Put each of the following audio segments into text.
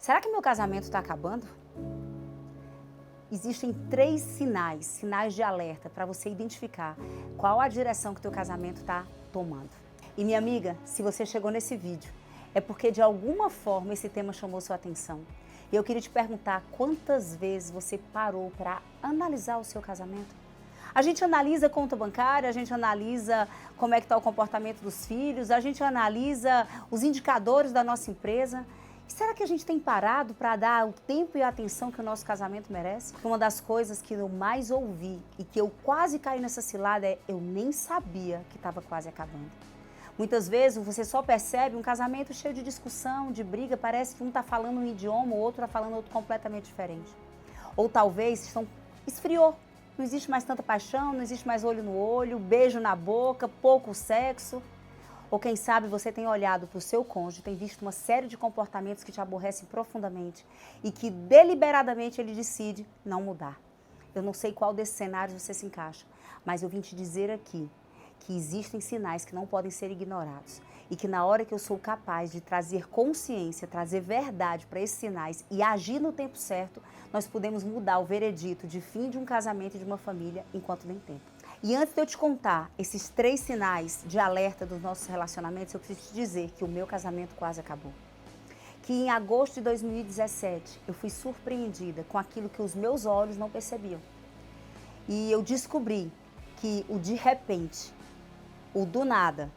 Será que meu casamento está acabando? Existem 3 sinais de alerta para você identificar qual a direção que teu casamento está tomando. E minha amiga, se você chegou nesse vídeo, é porque de alguma forma esse tema chamou sua atenção. E eu queria te perguntar quantas vezes você parou para analisar o seu casamento? A gente analisa a conta bancária, a gente analisa como é que está o comportamento dos filhos, a gente analisa os indicadores da nossa empresa. E será que a gente tem parado para dar o tempo e a atenção que o nosso casamento merece? Uma das coisas que eu mais ouvi e que eu quase caí nessa cilada é: eu nem sabia que estava quase acabando. Muitas vezes você só percebe um casamento cheio de discussão, de briga, parece que um está falando um idioma, o outro está falando outro completamente diferente. Ou talvez esfriou. Não existe mais tanta paixão, não existe mais olho no olho, beijo na boca, pouco sexo. Ou quem sabe você tem olhado para o seu cônjuge, tem visto uma série de comportamentos que te aborrecem profundamente e que deliberadamente ele decide não mudar. Eu não sei qual desses cenários você se encaixa, mas eu vim te dizer aqui que existem sinais que não podem ser ignorados e que na hora que eu sou capaz de trazer consciência, trazer verdade para esses sinais e agir no tempo certo, nós podemos mudar o veredito de fim de um casamento e de uma família enquanto tem tempo. E antes de eu te contar esses 3 sinais de alerta dos nossos relacionamentos, eu preciso te dizer que o meu casamento quase acabou. Que em agosto de 2017 eu fui surpreendida com aquilo que os meus olhos não percebiam. E eu descobri que o de repente, o do nada,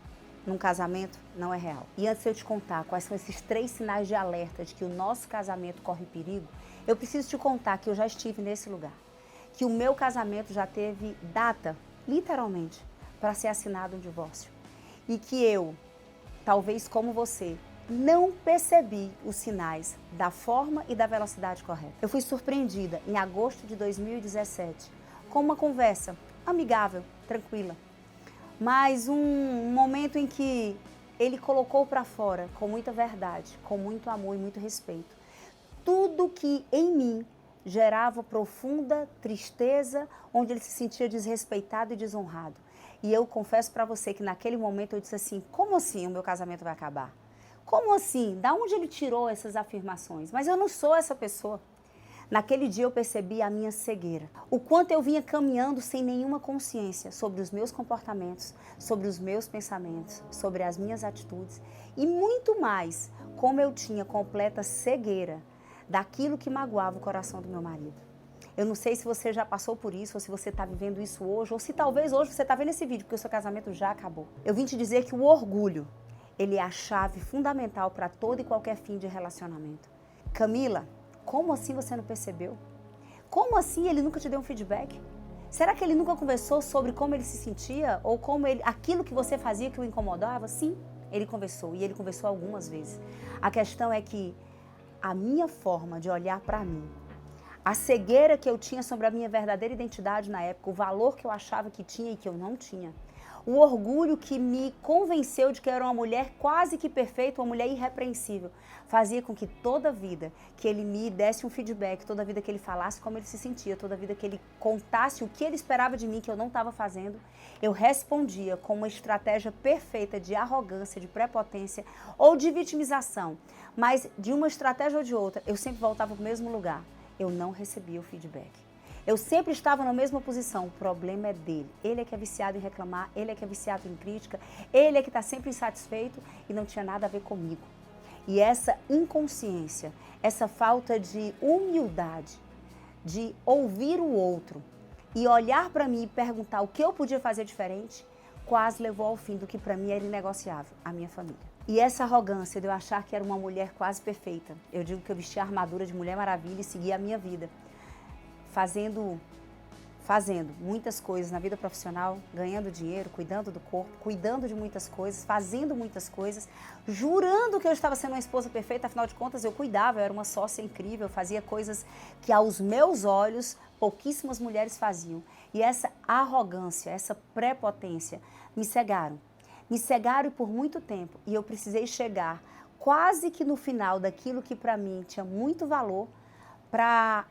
num casamento não é real. E antes de eu te contar quais são esses 3 sinais de alerta de que o nosso casamento corre perigo, eu preciso te contar que eu já estive nesse lugar. Que o meu casamento já teve data, literalmente, para ser assinado um divórcio. E que eu, talvez como você, não percebi os sinais da forma e da velocidade correta. Eu fui surpreendida em agosto de 2017 com uma conversa amigável, tranquila. Mas um momento em que ele colocou para fora, com muita verdade, com muito amor e muito respeito, tudo que em mim gerava profunda tristeza, onde ele se sentia desrespeitado e desonrado. E eu confesso para você que naquele momento eu disse assim: como assim o meu casamento vai acabar? Como assim? Da onde ele tirou essas afirmações? Mas eu não sou essa pessoa. Naquele dia eu percebi a minha cegueira, o quanto eu vinha caminhando sem nenhuma consciência sobre os meus comportamentos, sobre os meus pensamentos, sobre as minhas atitudes e muito mais, como eu tinha completa cegueira daquilo que magoava o coração do meu marido. Eu não sei se você já passou por isso, ou se você está vivendo isso hoje, ou se talvez hoje você está vendo esse vídeo porque o seu casamento já acabou. Eu vim te dizer que o orgulho, ele é a chave fundamental para todo e qualquer fim de relacionamento. Camila, como assim você não percebeu? Como assim ele nunca te deu um feedback? Será que ele nunca conversou sobre como ele se sentia? Ou como aquilo que você fazia que o incomodava? Sim, ele conversou, e ele conversou algumas vezes. A questão é que a minha forma de olhar para mim, a cegueira que eu tinha sobre a minha verdadeira identidade na época, o valor que eu achava que tinha e que eu não tinha, o orgulho que me convenceu de que eu era uma mulher quase que perfeita, uma mulher irrepreensível, fazia com que toda vida que ele me desse um feedback, toda vida que ele falasse como ele se sentia, toda vida que ele contasse o que ele esperava de mim que eu não estava fazendo, eu respondia com uma estratégia perfeita de arrogância, de prepotência ou de vitimização. Mas de uma estratégia ou de outra, eu sempre voltava para o mesmo lugar. Eu não recebia o feedback. Eu sempre estava na mesma posição, o problema é dele. Ele é que é viciado em reclamar, ele é que é viciado em crítica, ele é que está sempre insatisfeito e não tinha nada a ver comigo. E essa inconsciência, essa falta de humildade, de ouvir o outro e olhar para mim e perguntar o que eu podia fazer diferente, quase levou ao fim do que para mim era inegociável, a minha família. E essa arrogância de eu achar que era uma mulher quase perfeita, eu digo que eu vestia a armadura de Mulher Maravilha e seguia a minha vida. Fazendo muitas coisas na vida profissional, ganhando dinheiro, cuidando do corpo, cuidando de muitas coisas, fazendo muitas coisas, jurando que eu estava sendo uma esposa perfeita, afinal de contas eu cuidava, eu era uma sócia incrível, eu fazia coisas que aos meus olhos pouquíssimas mulheres faziam. E essa arrogância, essa prepotência me cegaram e por muito tempo, e eu precisei chegar quase que no final daquilo que para mim tinha muito valor para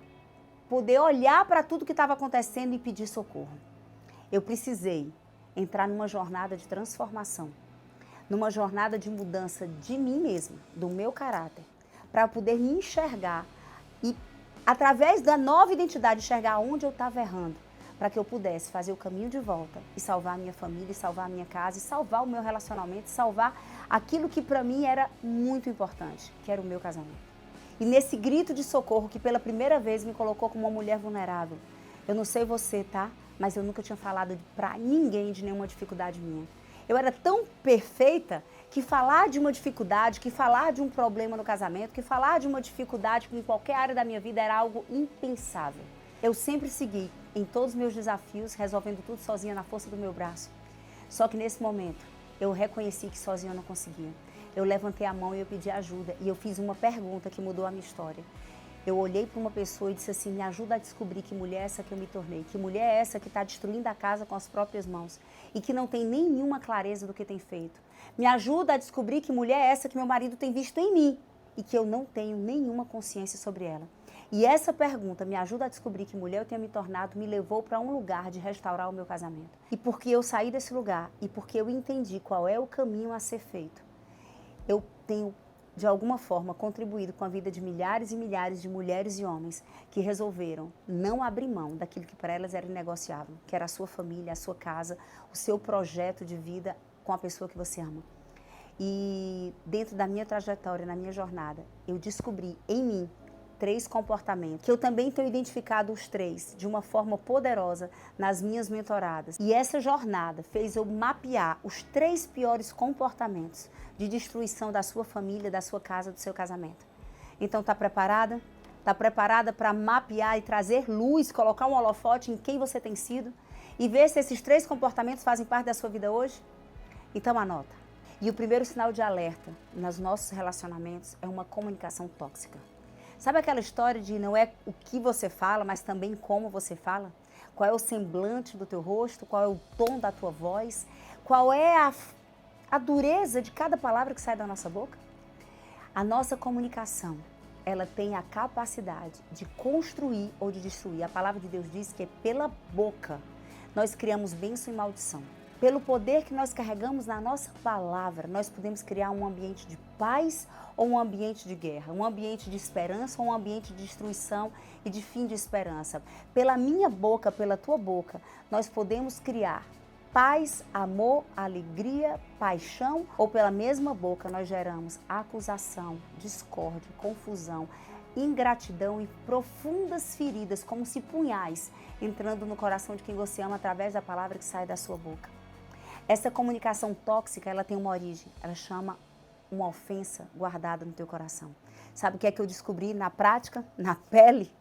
poder olhar para tudo que estava acontecendo e pedir socorro. Eu precisei entrar numa jornada de transformação, numa jornada de mudança de mim mesma, do meu caráter, para poder me enxergar e, através da nova identidade, enxergar onde eu estava errando, para que eu pudesse fazer o caminho de volta e salvar a minha família, e salvar a minha casa, e salvar o meu relacionamento, salvar aquilo que para mim era muito importante, que era o meu casamento. E nesse grito de socorro que pela primeira vez me colocou como uma mulher vulnerável, eu não sei você, tá? Mas eu nunca tinha falado pra ninguém de nenhuma dificuldade minha. Eu era tão perfeita que falar de uma dificuldade, que falar de um problema no casamento, que falar de uma dificuldade em qualquer área da minha vida era algo impensável. Eu sempre segui em todos os meus desafios, resolvendo tudo sozinha na força do meu braço. Só que nesse momento, eu reconheci que sozinha eu não conseguia. Eu levantei a mão e eu pedi ajuda. E eu fiz uma pergunta que mudou a minha história. Eu olhei para uma pessoa e disse assim, me ajuda a descobrir que mulher é essa que eu me tornei. Que mulher é essa que está destruindo a casa com as próprias mãos. E que não tem nenhuma clareza do que tem feito. Me ajuda a descobrir que mulher é essa que meu marido tem visto em mim. E que eu não tenho nenhuma consciência sobre ela. E essa pergunta, me ajuda a descobrir que mulher eu tenho me tornado, me levou para um lugar de restaurar o meu casamento. E porque eu saí desse lugar e porque eu entendi qual é o caminho a ser feito, eu tenho, de alguma forma, contribuído com a vida de milhares e milhares de mulheres e homens que resolveram não abrir mão daquilo que para elas era inegociável, que era a sua família, a sua casa, o seu projeto de vida com a pessoa que você ama. E dentro da minha trajetória, na minha jornada, eu descobri em mim 3 comportamentos, que eu também tenho identificado os 3 de uma forma poderosa nas minhas mentoradas. E essa jornada fez eu mapear os 3 piores comportamentos de destruição da sua família, da sua casa, do seu casamento. Então, tá preparada? Tá preparada para mapear e trazer luz, colocar um holofote em quem você tem sido? E ver se esses 3 comportamentos fazem parte da sua vida hoje? Então, anota. E o primeiro sinal de alerta nos nossos relacionamentos é uma comunicação tóxica. Sabe aquela história de não é o que você fala, mas também como você fala? Qual é o semblante do teu rosto? Qual é o tom da tua voz? Qual é a dureza de cada palavra que sai da nossa boca? A nossa comunicação, ela tem a capacidade de construir ou de destruir. A palavra de Deus diz que é pela boca nós criamos bênção e maldição. Pelo poder que nós carregamos na nossa palavra, nós podemos criar um ambiente de paz ou um ambiente de guerra, um ambiente de esperança ou um ambiente de destruição e de fim de esperança. Pela minha boca, pela tua boca, nós podemos criar paz, amor, alegria, paixão, ou pela mesma boca nós geramos acusação, discórdia, confusão, ingratidão e profundas feridas, como se punhais, entrando no coração de quem você ama através da palavra que sai da sua boca. Essa comunicação tóxica, ela tem uma origem, ela chama uma ofensa guardada no teu coração. Sabe o que é que eu descobri na prática, na pele?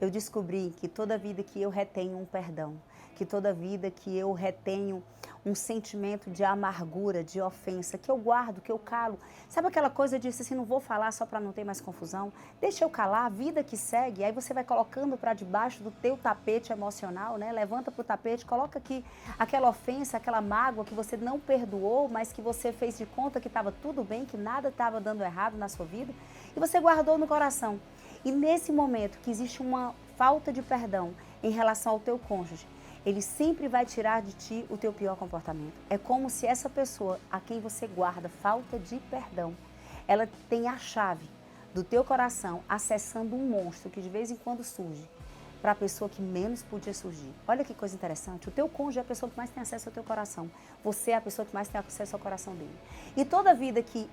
Eu descobri que toda vida que eu retenho um perdão, que toda vida que eu retenho um sentimento de amargura, de ofensa, que eu guardo, que eu calo. Sabe aquela coisa de assim, não vou falar só para não ter mais confusão? Deixa eu calar, a vida que segue. Aí você vai colocando para debaixo do teu tapete emocional, né? Levanta para o tapete, coloca aqui aquela ofensa, aquela mágoa que você não perdoou, mas que você fez de conta que estava tudo bem, que nada estava dando errado na sua vida, e você guardou no coração. E nesse momento que existe uma falta de perdão em relação ao teu cônjuge, ele sempre vai tirar de ti o teu pior comportamento. É como se essa pessoa a quem você guarda falta de perdão, ela tem a chave do teu coração acessando um monstro que de vez em quando surge para a pessoa que menos podia surgir. Olha que coisa interessante, o teu cônjuge é a pessoa que mais tem acesso ao teu coração. Você é a pessoa que mais tem acesso ao coração dele. E toda vida que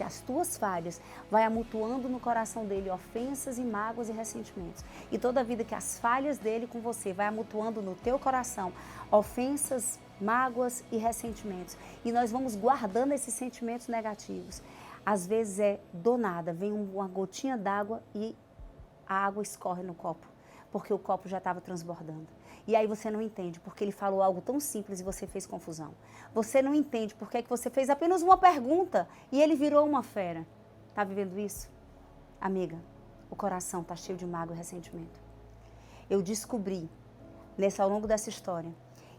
as tuas falhas vai amontoando no coração dele ofensas e mágoas e ressentimentos. E toda vida que as falhas dele com você vai amontoando no teu coração ofensas, mágoas e ressentimentos. E nós vamos guardando esses sentimentos negativos. Às vezes do nada, vem uma gotinha d'água e a água escorre no copo, porque o copo já estava transbordando. E aí você não entende porque ele falou algo tão simples e você fez confusão. Você não entende porque que você fez apenas uma pergunta e ele virou uma fera. Tá vivendo isso? Amiga, o coração tá cheio de mágoa e ressentimento. Eu descobri, ao longo dessa história,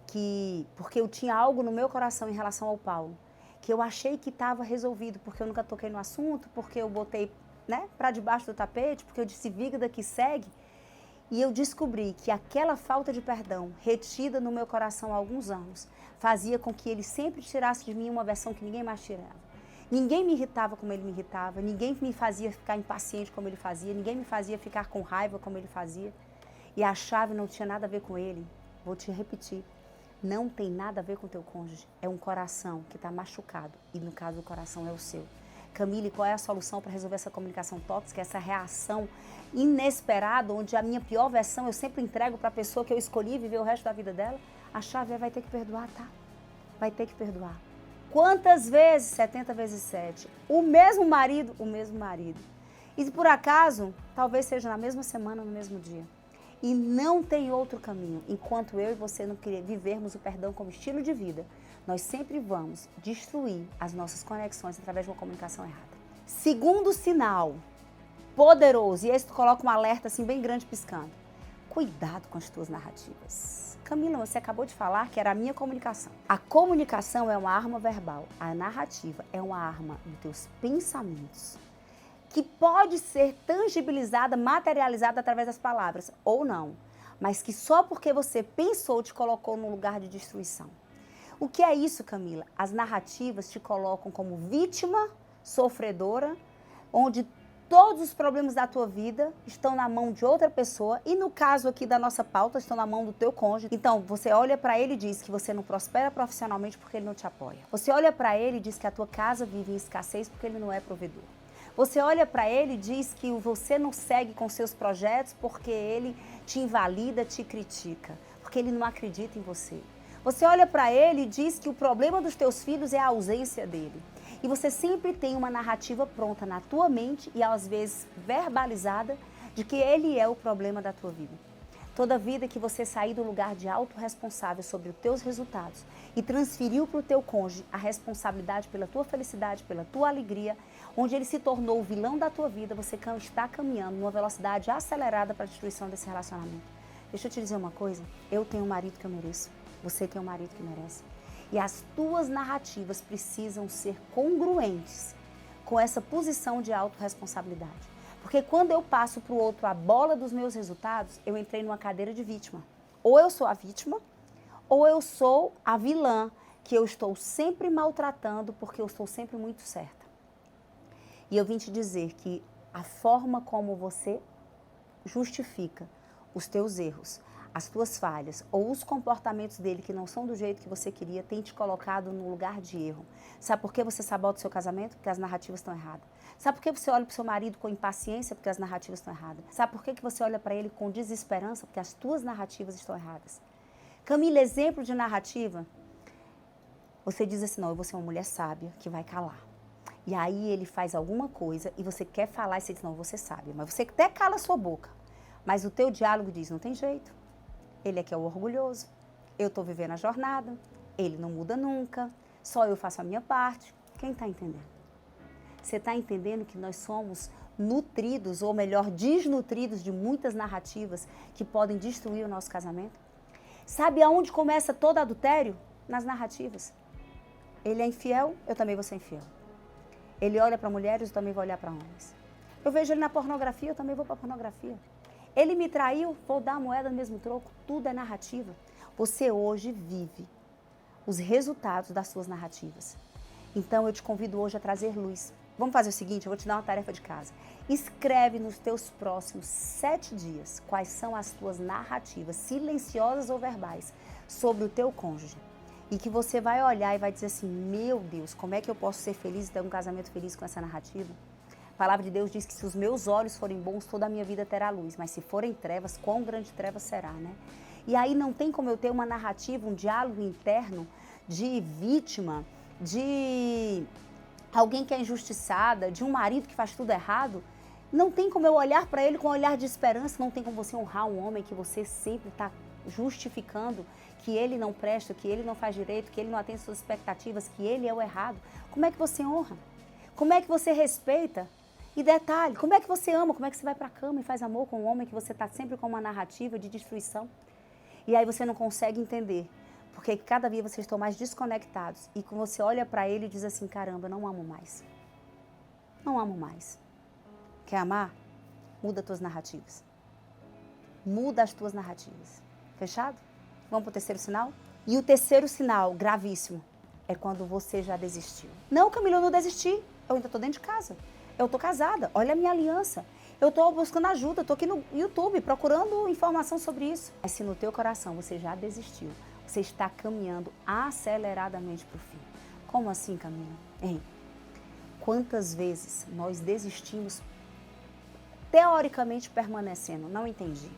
que porque eu tinha algo no meu coração em relação ao Paulo, que eu achei que estava resolvido, porque eu nunca toquei no assunto, porque eu botei, para debaixo do tapete, porque eu disse vida que segue. E eu descobri que aquela falta de perdão, retida no meu coração há alguns anos, fazia com que ele sempre tirasse de mim uma versão que ninguém mais tirava. Ninguém me irritava como ele me irritava, ninguém me fazia ficar impaciente como ele fazia, ninguém me fazia ficar com raiva como ele fazia. E a chave não tinha nada a ver com ele. Vou te repetir, não tem nada a ver com o teu cônjuge. É um coração que está machucado e no caso o coração é o seu. Camille, qual é a solução para resolver essa comunicação tóxica, essa reação inesperada, onde a minha pior versão eu sempre entrego para a pessoa que eu escolhi viver o resto da vida dela? A chave é vai ter que perdoar, tá? Vai ter que perdoar. Quantas vezes? 70 vezes 7. O mesmo marido, o mesmo marido. E se por acaso, talvez seja na mesma semana, no mesmo dia. E não tem outro caminho. Enquanto eu e você não querer vivermos o perdão como estilo de vida, nós sempre vamos destruir as nossas conexões através de uma comunicação errada. Segundo sinal poderoso, e esse tu coloca um alerta assim bem grande piscando. Cuidado com as tuas narrativas. Camila, você acabou de falar que era a minha comunicação. A comunicação é uma arma verbal. A narrativa é uma arma dos teus pensamentos, que pode ser tangibilizada, materializada através das palavras, ou não. Mas que só porque você pensou te colocou num lugar de destruição. O que é isso, Camila? As narrativas te colocam como vítima, sofredora, onde todos os problemas da tua vida estão na mão de outra pessoa e no caso aqui da nossa pauta estão na mão do teu cônjuge. Então, você olha para ele e diz que você não prospera profissionalmente porque ele não te apoia. Você olha para ele e diz que a tua casa vive em escassez porque ele não é provedor. Você olha para ele e diz que você não segue com seus projetos porque ele te invalida, te critica, porque ele não acredita em você. Você olha para ele e diz que o problema dos teus filhos é a ausência dele. E você sempre tem uma narrativa pronta na tua mente e às vezes verbalizada de que ele é o problema da tua vida. Toda vida que você sair do lugar de autorresponsável sobre os teus resultados e transferiu para o teu cônjuge a responsabilidade pela tua felicidade, pela tua alegria, onde ele se tornou o vilão da tua vida, você está caminhando numa velocidade acelerada para a destruição desse relacionamento. Deixa eu te dizer uma coisa, eu tenho um marido que eu mereço, você tem um marido que merece. E as tuas narrativas precisam ser congruentes com essa posição de autorresponsabilidade. Porque quando eu passo para o outro a bola dos meus resultados, eu entrei numa cadeira de vítima. Ou eu sou a vítima, ou eu sou a vilã, que eu estou sempre maltratando porque eu estou sempre muito certa. E eu vim te dizer que a forma como você justifica os teus erros, as tuas falhas ou os comportamentos dele que não são do jeito que você queria, tem te colocado no lugar de erro. Sabe por que você sabota o seu casamento? Porque as narrativas estão erradas. Sabe por que você olha para o seu marido com impaciência? Porque as narrativas estão erradas. Sabe por que você olha para ele com desesperança? Porque as tuas narrativas estão erradas. Camila, exemplo de narrativa, você diz assim, não, eu vou ser uma mulher sábia que vai calar. E aí ele faz alguma coisa e você quer falar e você diz, não, você sabe, mas você até cala a sua boca. Mas o teu diálogo diz, não tem jeito. Ele é que é o orgulhoso, eu estou vivendo a jornada, ele não muda nunca, só eu faço a minha parte. Quem está entendendo? Você está entendendo que nós somos nutridos, ou melhor, desnutridos de muitas narrativas que podem destruir o nosso casamento? Sabe aonde começa todo adultério? Nas narrativas. Ele é infiel, eu também vou ser infiel. Ele olha para mulheres, eu também vou olhar para homens. Eu vejo ele na pornografia, eu também vou para a pornografia. Ele me traiu, vou dar a moeda no mesmo troco. Tudo é narrativa. Você hoje vive os resultados das suas narrativas. Então eu te convido hoje a trazer luz. Vamos fazer o seguinte, eu vou te dar uma tarefa de casa. Escreve nos teus próximos 7 dias quais são as tuas narrativas, silenciosas ou verbais, sobre o teu cônjuge. E que você vai olhar e vai dizer assim, meu Deus, como é que eu posso ser feliz e ter um casamento feliz com essa narrativa? A palavra de Deus diz que se os meus olhos forem bons, toda a minha vida terá luz. Mas se forem trevas, quão grande treva será, né? E aí não tem como eu ter uma narrativa, um diálogo interno de vítima, de alguém que é injustiçada, de um marido que faz tudo errado. Não tem como eu olhar para ele com um olhar de esperança, não tem como você honrar um homem que você sempre está justificando que ele não presta, que ele não faz direito, que ele não atende suas expectativas, que ele é o errado. Como é que você honra? Como é que você respeita? E detalhe, como é que você ama? Como é que você vai para a cama e faz amor com um homem que você está sempre com uma narrativa de destruição? E aí você não consegue entender, porque cada dia vocês estão mais desconectados. E quando você olha para ele e diz assim, caramba, eu não amo mais. Não amo mais. Quer amar? Muda as tuas narrativas. Muda as tuas narrativas. Fechado? Vamos para o terceiro sinal? E o terceiro sinal, gravíssimo. é quando você já desistiu. Não, Camila, eu não desisti. Eu ainda estou dentro de casa. Eu estou casada. Olha a minha aliança. Eu estou buscando ajuda. Estou aqui no YouTube procurando informação sobre isso. Mas se no teu coração você já desistiu, você está caminhando aceleradamente para o fim. Como assim, Camila? Hein? Quantas vezes nós desistimos teoricamente permanecendo? Não entendi.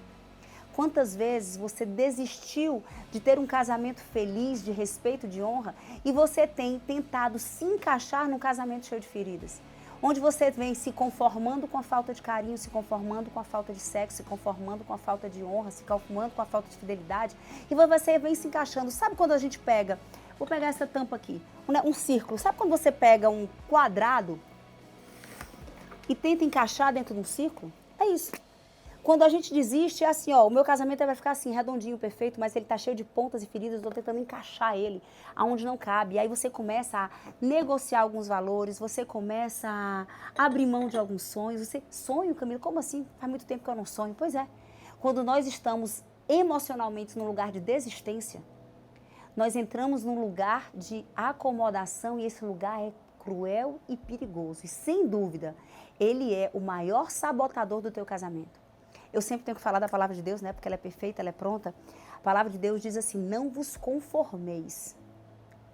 Quantas vezes você desistiu de ter um casamento feliz, de respeito, de honra, e você tem tentado se encaixar num casamento cheio de feridas? Onde você vem se conformando com a falta de carinho, se conformando com a falta de sexo, se conformando com a falta de honra, se conformando com a falta de fidelidade, e você vem se encaixando. Sabe quando a gente pega, vou pegar essa tampa aqui, um círculo, sabe quando você pega um quadrado e tenta encaixar dentro de um círculo? É isso. Quando a gente desiste, é assim, ó, o meu casamento vai ficar assim, redondinho, perfeito, mas ele tá cheio de pontas e feridas, eu tô tentando encaixar ele aonde não cabe. E aí você começa a negociar alguns valores, você começa a abrir mão de alguns sonhos. Você sonha, Camila? Como assim? Faz muito tempo que eu não sonho. Pois é. Quando nós estamos emocionalmente num lugar de desistência, nós entramos num lugar de acomodação e esse lugar é cruel e perigoso. E sem dúvida, ele é o maior sabotador do teu casamento. Eu sempre tenho que falar da palavra de Deus, né? Porque ela é perfeita, ela é pronta. A palavra de Deus diz assim, não vos conformeis.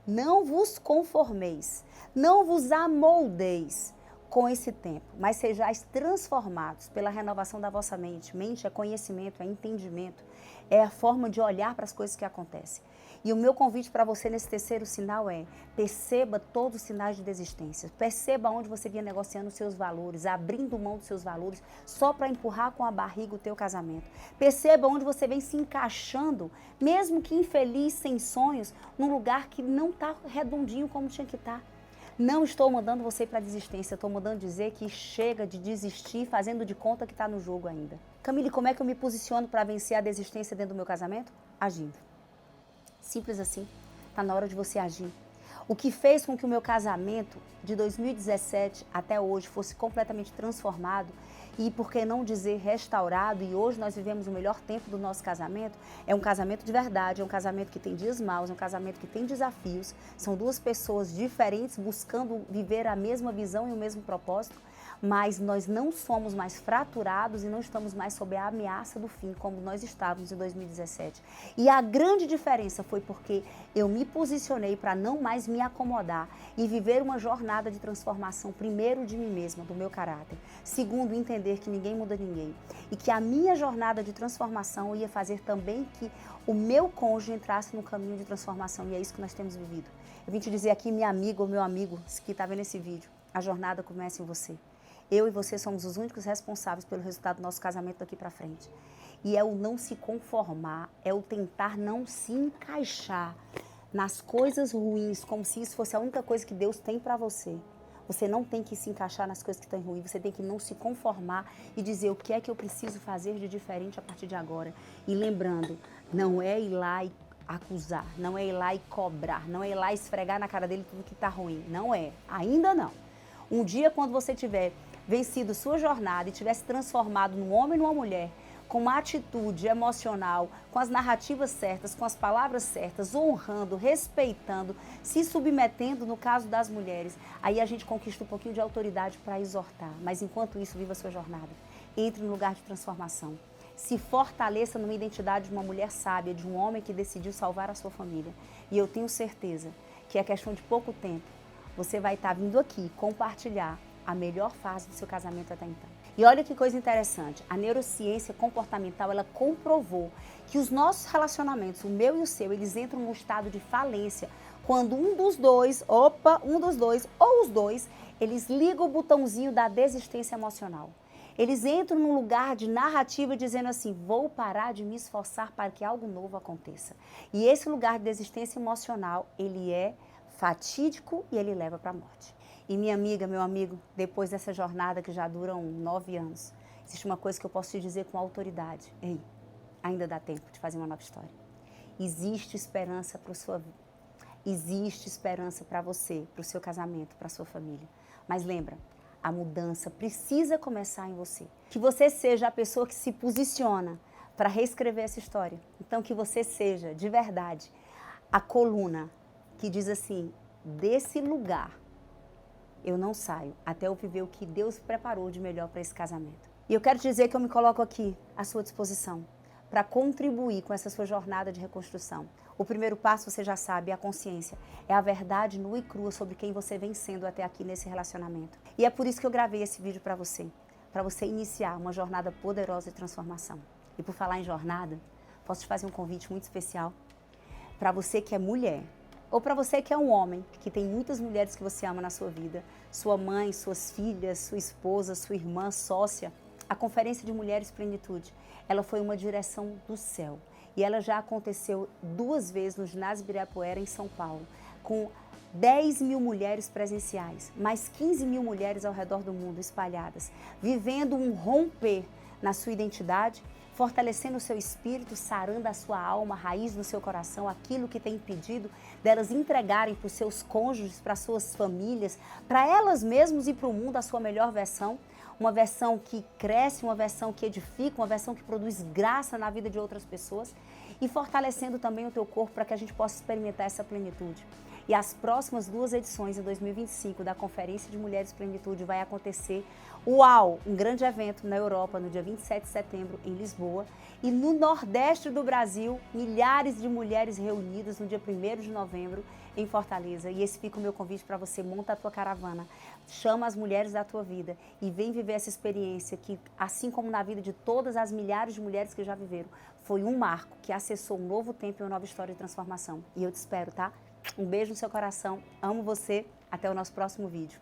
Não vos conformeis. Não vos amoldeis com esse tempo, mas sejais transformados pela renovação da vossa mente. Mente é conhecimento, é entendimento, é a forma de olhar para as coisas que acontecem. E o meu convite para você nesse terceiro sinal é, perceba todos os sinais de desistência. Perceba onde você vinha negociando os seus valores, abrindo mão dos seus valores, só para empurrar com a barriga o teu casamento. Perceba onde você vem se encaixando, mesmo que infeliz, sem sonhos, num lugar que não está redondinho como tinha que estar. Não estou mandando você para a desistência, estou mandando dizer que chega de desistir fazendo de conta que está no jogo ainda. Camille, como é que eu me posiciono para vencer a desistência dentro do meu casamento? Agindo. Simples assim. Está na hora de você agir. O que fez com que o meu casamento de 2017 até hoje fosse completamente transformado e, por que não dizer, restaurado, e hoje nós vivemos o melhor tempo do nosso casamento, é um casamento de verdade, é um casamento que tem dias maus, é um casamento que tem desafios, são duas pessoas diferentes buscando viver a mesma visão e o mesmo propósito, mas nós não somos mais fraturados e não estamos mais sob a ameaça do fim, como nós estávamos em 2017. E a grande diferença foi porque eu me posicionei para não mais me acomodar e viver uma jornada de transformação, primeiro de mim mesma, do meu caráter. Segundo, entender que ninguém muda ninguém. E que a minha jornada de transformação ia fazer também que o meu cônjuge entrasse no caminho de transformação. E é isso que nós temos vivido. Eu vim te dizer aqui, minha amiga ou meu amigo que está vendo esse vídeo, a jornada começa em você. Eu e você somos os únicos responsáveis pelo resultado do nosso casamento daqui para frente. E é o não se conformar, é o tentar não se encaixar nas coisas ruins, como se isso fosse a única coisa que Deus tem para você. Você não tem que se encaixar nas coisas que estão ruins, você tem que não se conformar e dizer o que é que eu preciso fazer de diferente a partir de agora. E lembrando, não é ir lá e acusar, não é ir lá e cobrar, não é ir lá e esfregar na cara dele tudo que está ruim. Não é, ainda não. Um dia, quando você tiver vencido sua jornada e tivesse transformado num homem e numa mulher, com uma atitude emocional, com as narrativas certas, com as palavras certas, honrando, respeitando, se submetendo, no caso das mulheres, aí a gente conquista um pouquinho de autoridade para exortar. Mas enquanto isso, viva a sua jornada. Entre no lugar de transformação. Se fortaleça numa identidade de uma mulher sábia, de um homem que decidiu salvar a sua família. E eu tenho certeza que é questão de pouco tempo. Você vai estar vindo aqui compartilhar a melhor fase do seu casamento até então. E olha que coisa interessante, a neurociência comportamental, ela comprovou que os nossos relacionamentos, o meu e o seu, eles entram num estado de falência quando um dos dois ou os dois, eles ligam o botãozinho da desistência emocional. Eles entram num lugar de narrativa dizendo assim, vou parar de me esforçar para que algo novo aconteça. E esse lugar de desistência emocional, ele é fatídico e ele leva para a morte. E minha amiga, meu amigo, depois dessa jornada que já duram 9 anos, existe uma coisa que eu posso te dizer com autoridade. Ei, ainda dá tempo de fazer uma nova história. Existe esperança para a sua vida. Existe esperança para você, para o seu casamento, para a sua família. Mas lembra, a mudança precisa começar em você. Que você seja a pessoa que se posiciona para reescrever essa história. Então que você seja, de verdade, a coluna que diz assim, desse lugar, eu não saio até eu viver o que Deus preparou de melhor para esse casamento. E eu quero te dizer que eu me coloco aqui à sua disposição para contribuir com essa sua jornada de reconstrução. O primeiro passo, você já sabe, é a consciência. É a verdade nua e crua sobre quem você vem sendo até aqui nesse relacionamento. E é por isso que eu gravei esse vídeo para você iniciar uma jornada poderosa de transformação. E por falar em jornada, posso te fazer um convite muito especial para você que é mulher, ou para você que é um homem, que tem muitas mulheres que você ama na sua vida, sua mãe, suas filhas, sua esposa, sua irmã, sócia. A Conferência de Mulheres Plenitude, ela foi uma direção do céu. E ela já aconteceu 2 vezes no Ginásio Ibirapuera, em São Paulo, com 10 mil mulheres presenciais, mais 15 mil mulheres ao redor do mundo espalhadas, vivendo um romper na sua identidade, fortalecendo o seu espírito, sarando a sua alma, a raiz no seu coração, aquilo que tem impedido delas entregarem para os seus cônjuges, para as suas famílias, para elas mesmas e para o mundo a sua melhor versão. Uma versão que cresce, uma versão que edifica, uma versão que produz graça na vida de outras pessoas e fortalecendo também o teu corpo para que a gente possa experimentar essa plenitude. E as próximas 2 edições em 2025 da Conferência de Mulheres Plenitude vai acontecer, um grande evento na Europa no dia 27 de setembro em Lisboa e no Nordeste do Brasil, milhares de mulheres reunidas no dia 1º de novembro em Fortaleza. E esse fica o meu convite para você, monta a tua caravana, chama as mulheres da tua vida e vem viver essa experiência que, assim como na vida de todas as milhares de mulheres que já viveram, foi um marco que acessou um novo tempo e uma nova história de transformação. E eu te espero, tá? Um beijo no seu coração, amo você, até o nosso próximo vídeo.